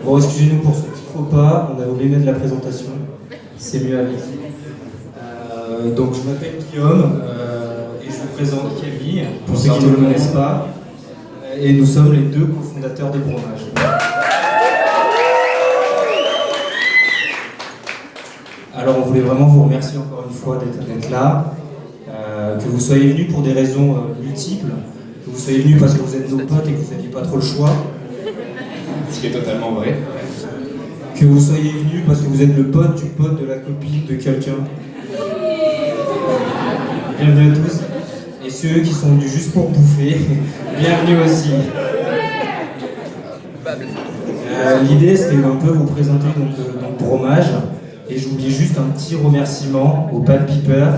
Bon, excusez-nous pour ce petit faux pas, on a oublié de mettre la présentation, c'est mieux avec. Donc je m'appelle Guillaume et je vous présente Camille, pour ceux qui ne le connaissent pas, et nous sommes les deux cofondateurs de Bromage. Alors on voulait vraiment vous remercier encore une fois d'être là, que vous soyez venus pour des raisons multiples, que vous soyez venus parce que vous êtes nos potes et que vous n'aviez pas trop le choix. Ce qui est totalement vrai. Que vous soyez venus parce que vous êtes le pote du pote de la copine de quelqu'un. Bienvenue à tous. Et ceux qui sont venus juste pour bouffer, bienvenue aussi. L'idée c'était un peu vous présenter donc Bromage. Et j'oublie juste un petit remerciement aux Bad People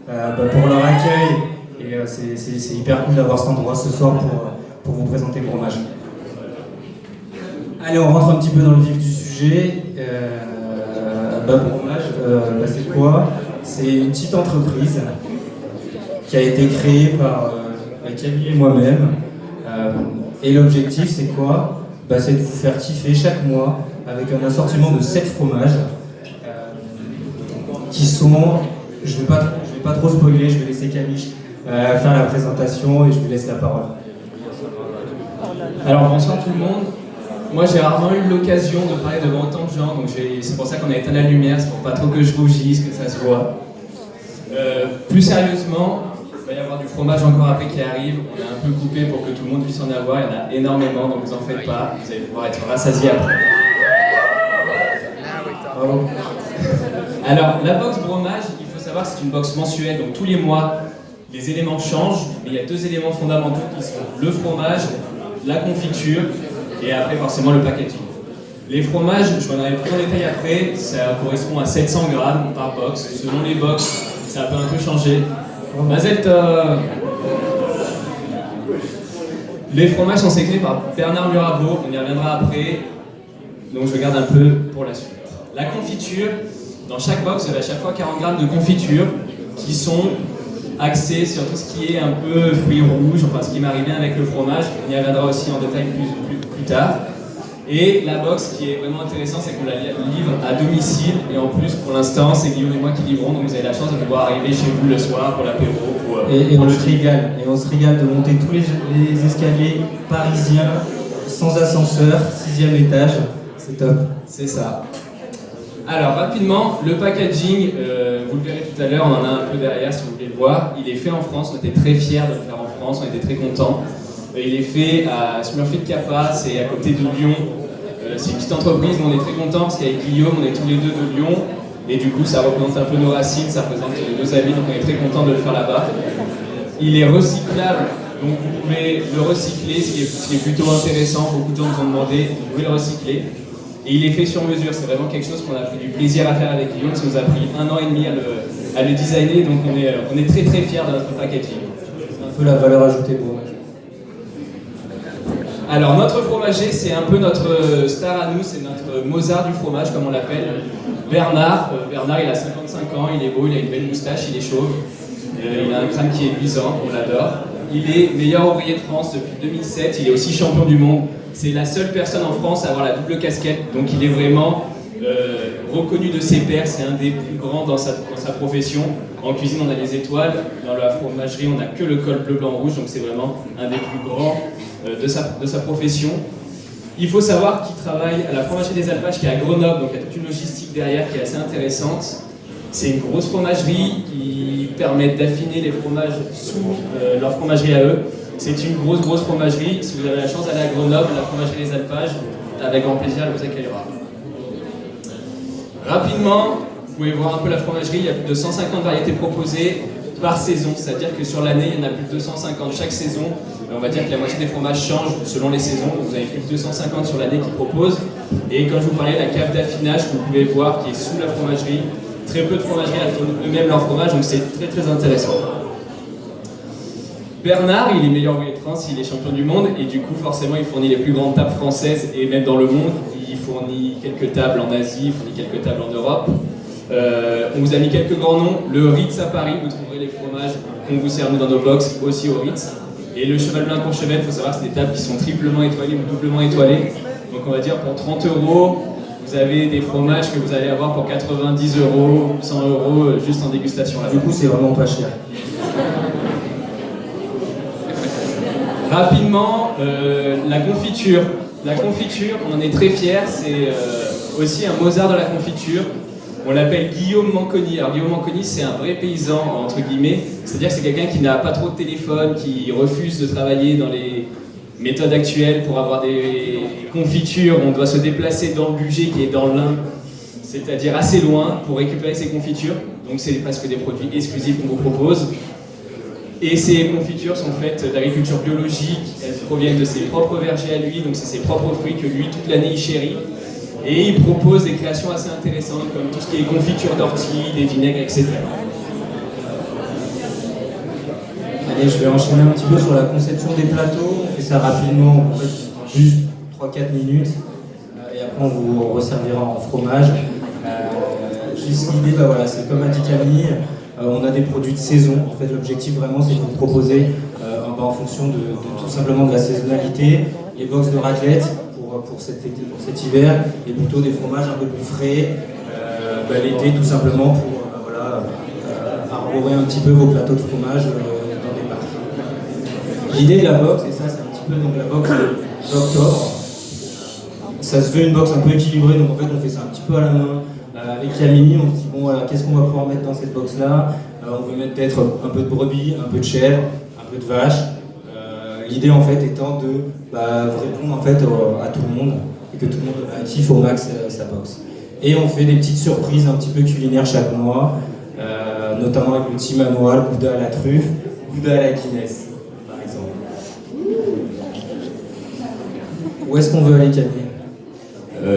pour leur accueil. Et c'est hyper cool d'avoir cet endroit ce soir pour vous présenter Bromage. Allez, on rentre un petit peu dans le vif du sujet. Bromage, c'est quoi? C'est une petite entreprise qui a été créée par Camille et moi-même. Et l'objectif, c'est quoi? C'est de vous faire kiffer chaque mois avec un assortiment de 7 fromages qui sont... Je vais pas trop spoiler, je vais laisser Camille faire la présentation et je vous laisse la parole. Alors bonsoir tout le monde. Moi j'ai rarement eu l'occasion de parler devant autant de gens, donc c'est pour ça qu'on a éteint la lumière, c'est pour pas trop que je rougisse, que ça se voit. Plus sérieusement, il va y avoir du fromage encore après qui arrive, on a un peu coupé pour que tout le monde puisse en avoir, il y en a énormément, donc vous en faites pas, vous allez pouvoir être rassasiés après. Bravo. Alors la box Bromage, il faut savoir que c'est une box mensuelle, donc tous les mois les éléments changent, mais il y a 2 éléments fondamentaux qui sont le fromage, la confiture, et après forcément le packaging. Les fromages, je vais en aller plus en détail après, ça correspond à 700 grammes par box. Selon les box, ça peut un peu changer. Mazel tov. Les fromages sont sélectionnés par Bernard Muraveau, on y reviendra après, donc je garde un peu pour la suite. La confiture, dans chaque box, vous avez à chaque fois 40 grammes de confiture qui sont axés sur tout ce qui est un peu fruits rouges, enfin ce qui m'arrive bien avec le fromage, on y reviendra aussi en détail plus tard. Et la box qui est vraiment intéressante, c'est qu'on la livre à domicile, et en plus pour l'instant c'est Guillaume et moi qui livrons, donc vous avez la chance de pouvoir arriver chez vous le soir pour l'apéro. Et on se régale de monter tous les escaliers parisiens, sans ascenseur, 6e étage, c'est top. C'est ça. Alors rapidement, le packaging, vous le verrez tout à l'heure, on en a un peu derrière si vous voulez le voir. Il est fait en France, on était très fiers de le faire en France, on était très contents. Il est fait à Smurfit Kappa, c'est à côté de Lyon. C'est une petite entreprise, mais on est très contents parce qu'avec Guillaume, on est tous les deux de Lyon. Et du coup, ça représente un peu nos racines, ça représente nos amis, donc on est très contents de le faire là-bas. Il est recyclable, donc vous pouvez le recycler, ce qui est plutôt intéressant. Beaucoup de gens nous ont demandé, vous pouvez le recycler. Et il est fait sur mesure, c'est vraiment quelque chose qu'on a pris du plaisir à faire avec Guillaume, ça nous a pris 1 an et demi à le designer, donc on est très très fiers de notre packaging. C'est un peu la valeur ajoutée pour Bromage. Alors notre fromager, c'est un peu notre star à nous, c'est notre Mozart du fromage comme on l'appelle. Bernard, il a 55 ans, il est beau, il a une belle moustache, il est chauve, il a un crâne qui est luisant, on l'adore. Il est meilleur ouvrier de France depuis 2007, il est aussi champion du monde. C'est la seule personne en France à avoir la double casquette, donc il est vraiment reconnu de ses pairs, c'est un des plus grands dans sa profession. En cuisine, on a les étoiles, dans la fromagerie, on n'a que le col bleu, blanc, rouge, donc c'est vraiment un des plus grands de sa profession. Il faut savoir qu'il travaille à la fromagerie des Alpages qui est à Grenoble, donc il y a toute une logistique derrière qui est assez intéressante. C'est une grosse fromagerie qui permet d'affiner les fromages sous leur fromagerie à eux. C'est une grosse fromagerie. Si vous avez la chance d'aller à Grenoble, la fromagerie des Alpages, avec grand plaisir, elle vous accueillera. Rapidement, vous pouvez voir un peu la fromagerie. Il y a plus de 150 variétés proposées par saison, c'est-à-dire que sur l'année, il y en a plus de 250 chaque saison. On va dire que la moitié des fromages changent selon les saisons. Donc vous avez plus de 250 sur l'année qui proposent. Et quand je vous parlais de la cave d'affinage que vous pouvez voir qui est sous la fromagerie, très peu de fromageries affinent eux-mêmes leur fromage, donc c'est très intéressant. Bernard, il est meilleur ouvrier de France, il est champion du monde, et du coup forcément il fournit les plus grandes tables françaises et même dans le monde. Il fournit quelques tables en Asie, il fournit quelques tables en Europe. On vous a mis quelques grands noms. Le Ritz à Paris, vous trouverez les fromages qu'on vous sert nous dans nos box aussi au Ritz. Et le Cheval Blanc Courchevel, il faut savoir que c'est des tables qui sont triplement étoilées ou doublement étoilées. Donc on va dire pour 30 €, vous avez des fromages que vous allez avoir pour 90 €, 100 € juste en dégustation là. Du coup, c'est vraiment pas cher. Rapidement, la confiture. La confiture, on en est très fiers, c'est aussi un Mozart de la confiture. On l'appelle Guillaume Manconi. Alors Guillaume Manconi, c'est un vrai paysan, entre guillemets. C'est-à-dire que c'est quelqu'un qui n'a pas trop de téléphone, qui refuse de travailler dans les méthodes actuelles pour avoir des confitures. On doit se déplacer dans le budget qui est dans l'Ain, c'est-à-dire assez loin, pour récupérer ces confitures. Donc c'est presque des produits exclusifs qu'on vous propose. Et ces confitures sont faites d'agriculture biologique, elles proviennent de ses propres vergers à lui, donc c'est ses propres fruits que lui, toute l'année, il chérit. Et il propose des créations assez intéressantes, comme tout ce qui est confiture d'ortie, des vinaigres, etc. Allez, je vais enchaîner un petit peu sur la conception des plateaux. On fait ça rapidement, en fait, juste 3-4 minutes. Et après, on vous resservira en fromage. Juste l'idée, bah voilà, c'est comme a dit Camille. On a des produits de saison. En fait, l'objectif vraiment, c'est de vous proposer, en fonction de tout simplement de la saisonnalité, les box de raclette pour cet hiver, et plutôt des fromages un peu plus frais l'été, tout simplement pour arborer un petit peu vos plateaux de fromage dans des parcs. L'idée de la box, et ça c'est un petit peu donc la box d'octobre. Ça se veut une box un peu équilibrée, donc en fait on fait ça un petit peu à la main. Avec Camille, on se dit bon voilà, qu'est-ce qu'on va pouvoir mettre dans cette box là. On veut mettre peut-être un peu de brebis, un peu de chèvre, un peu de vache. L'idée en fait étant de répondre en fait à tout le monde et que tout le monde kiffe au max sa box. Et on fait des petites surprises un petit peu culinaires chaque mois, notamment avec le petit manual, Gouda à la truffe, Gouda à la Guinness, par exemple. Où est-ce qu'on veut aller, Camille?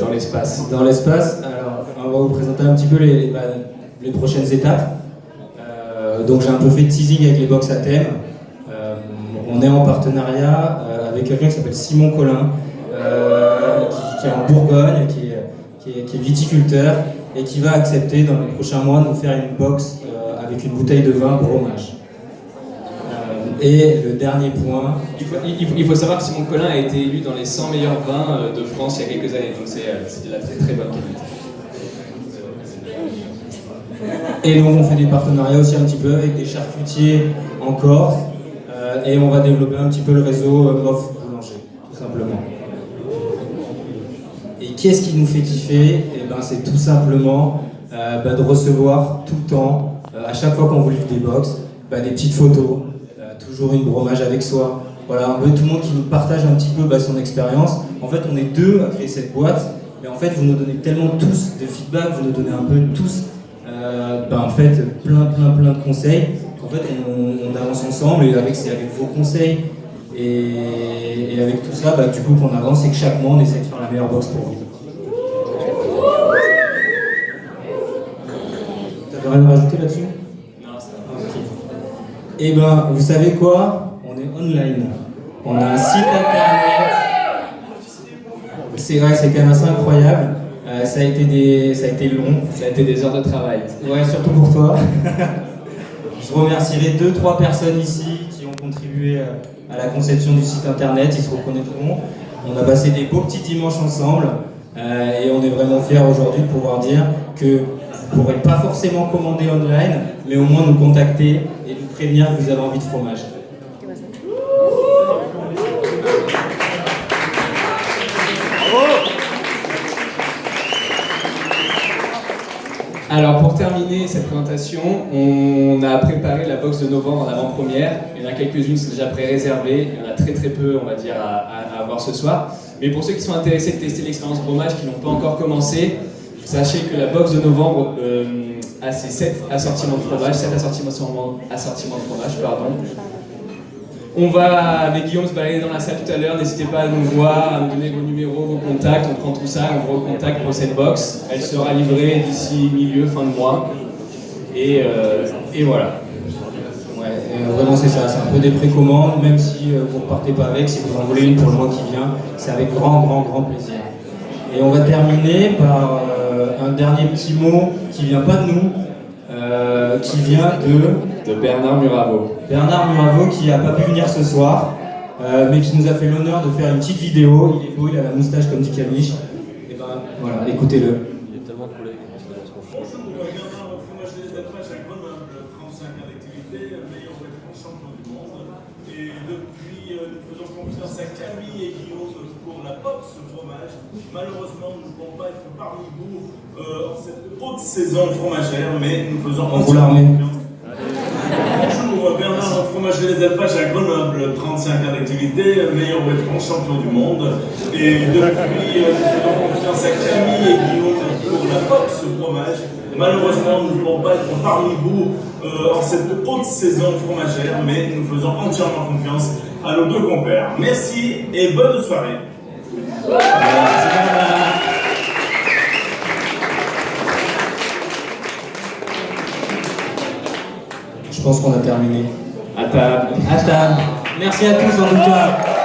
Dans l'espace. Dans l'espace, alors on va vous présenter un petit peu les prochaines étapes. Donc j'ai un peu fait de teasing avec les box à thème. On est en partenariat avec quelqu'un qui s'appelle Simon Collin, qui est en Bourgogne, qui est viticulteur et qui va accepter dans les prochains mois de nous faire une box avec une bouteille de vin bromage. Et le dernier point... Il faut savoir que Simon Collin a été élu dans les 100 meilleurs vins de France il y a quelques années, donc c'est de la très très bonne qualité. Et donc on fait des partenariats aussi un petit peu avec des charcutiers en Corse, et on va développer un petit peu le réseau MOF Boulanger, tout simplement. Et qu'est-ce qui nous fait kiffer? C'est tout simplement de recevoir tout le temps, à chaque fois qu'on vous livre des box, des petites photos, toujours une bromage avec soi. Voilà, un peu tout le monde qui nous partage un petit peu son expérience. En fait, on est deux à créer cette boîte, mais en fait, vous nous donnez tellement tous de feedback, vous nous donnez un peu tous en fait, plein de conseils. En fait, on avance ensemble et avec vos conseils et avec tout ça, du coup, qu'on avance et que chaque mois, on essaie de faire la meilleure box pour vous. T'avais rien à rajouter là-dessus? Non, ça va. Okay. Eh vous savez quoi? On est online. On a un site internet. C'est vrai, c'est quand même assez incroyable. Ça a été long. Ça a été des heures de travail. Ouais, surtout pour toi. Je remercierai 2-3 personnes ici qui ont contribué à la conception du site internet. Ils se reconnaîtront. On a passé des beaux petits dimanches ensemble. Et on est vraiment fiers aujourd'hui de pouvoir dire que vous ne pourrez pas forcément commander online, mais au moins nous contacter et nous prévenir que vous avez envie de fromage. Alors pour terminer cette présentation, on a préparé la box de novembre en avant-première. Il y en a quelques-unes qui sont déjà pré-réservées, il y en a très peu, on va dire, à avoir ce soir. Mais pour ceux qui sont intéressés de tester l'expérience fromage, qui n'ont pas encore commencé, sachez que la box de novembre a ses 7 assortiments de fromage, pardon. On va avec Guillaume se balader dans la salle tout à l'heure, n'hésitez pas à nous voir, à me donner vos numéros, vos contacts, on prend tout ça, on vous recontacte pour cette box. Elle sera livrée d'ici fin de mois. Et voilà. Ouais, vraiment c'est ça, c'est un peu des précommandes, même si vous ne repartez pas avec, si vous en voulez une pour le mois qui vient, c'est avec grand plaisir. Et on va terminer par un dernier petit mot qui vient pas de nous, qui vient de Bernard Muraveau. Bernard Muraveau qui n'a pas pu venir ce soir. mais qui nous a fait l'honneur de faire une petite vidéo. Il est beau, il a la moustache comme dit Camiche. Et ben voilà, écoutez-le. Il est tellement coulé. Bonjour, Bernard, fromage des Alpages à Grenoble, 35 ans d'activité, meilleur restaurant champion du monde. Et depuis, nous faisons confiance à Camille et Guillaume pour la boxe fromage. Malheureusement, nous ne pouvons pas être parmi vous en cette haute saison fromagère, mais nous faisons entièrement confiance. Bonjour, Bernard, fromager des Alpages à Grenoble, 35 ans d'activité, meilleur restaurant champion du monde. Et depuis, nous faisons confiance à Camille et Guillaume pour la boxe fromage. Malheureusement, nous ne pouvons pas être parmi vous en cette haute saison fromagère, mais nous faisons entièrement confiance à nos deux compères. Merci et bonne soirée. Je pense qu'on a terminé. À table. À table. Merci à tous en tout cas.